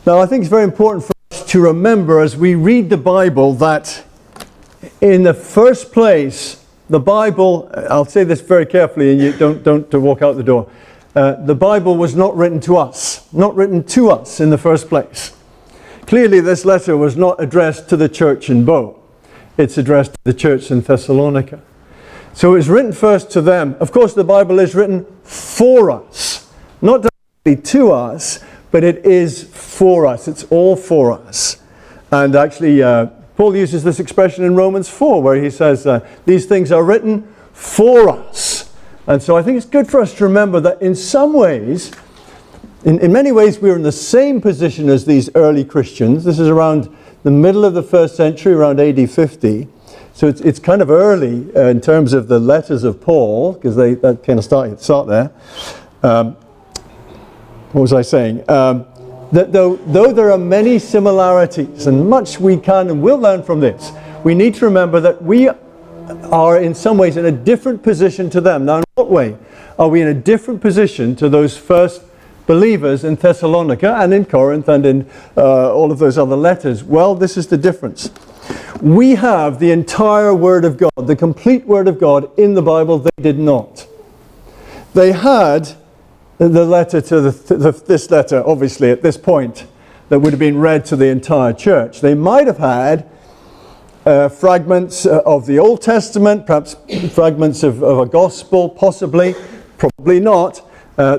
Now, I think it's very important for us to remember as we read the Bible that in the first place, the Bible, I'll say this very carefully and you don't walk out the door. The Bible was not written to us in the first place. Clearly, this letter was not addressed to the church in Bo. It's addressed to the church in Thessalonica. So it was written first to them. Of course, the Bible is written for us, not directly to us, but it is for us. It's all for us. And actually, Paul uses this expression in Romans 4, where he says, these things are written for us. And so I think it's good for us to remember that in some ways, in many ways, we're in the same position as these early Christians. This is around the middle of the first century, around AD 50. So it's kind of early in terms of the letters of Paul, because that kind of start there. What was I saying? That though there are many similarities, and much we can and will learn from this, we need to remember that we are in some ways in a different position to them. Now, in what way are we in a different position to those first believers in Thessalonica and in Corinth and in all of those other letters? Well, this is the difference. We have the entire Word of God, the complete Word of God in the Bible. They did not. They had the letter to this letter, obviously, at this point, that would have been read to the entire church. They might have had fragments of the Old Testament, perhaps fragments of a gospel, possibly, probably not.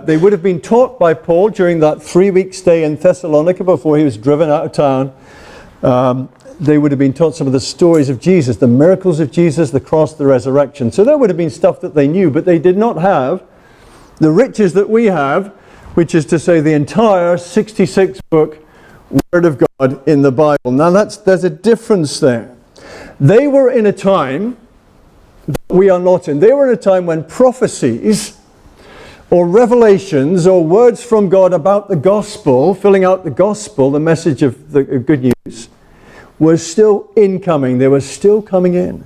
They would have been taught by Paul during that 3-week stay in Thessalonica before he was driven out of town. They would have been taught some of the stories of Jesus, the miracles of Jesus, the cross, the resurrection. So there would have been stuff that they knew, but they did not have the riches that we have, which is to say the entire 66-book Word of God in the Bible. Now there's a difference there. They were in a time that we are not in. They were in a time when prophecies or revelations or words from God about the gospel, filling out the gospel, the message of the good news, was still incoming. They were still coming in.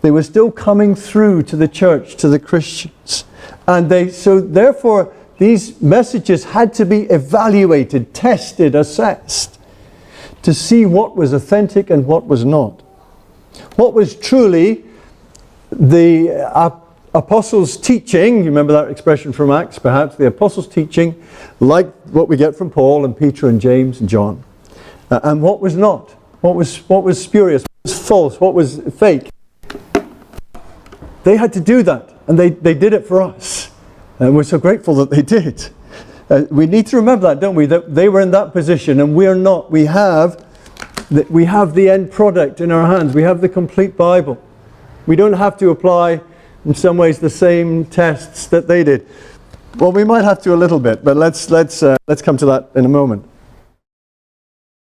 They were still coming through to the church, to the Christians. And so therefore, these messages had to be evaluated, tested, assessed, to see what was authentic and what was not. What was truly the apostles' teaching, you remember that expression from Acts perhaps, the apostles' teaching, like what we get from Paul and Peter and James and John. And what was not? What was spurious? What was false? What was fake? They had to do that, and they did it for us. And we're so grateful that they did. We need to remember that, don't we? That they were in that position, and we're not. We have the end product in our hands. We have the complete Bible. We don't have to apply, in some ways, the same tests that they did. Well, we might have to a little bit, but let's come to that in a moment.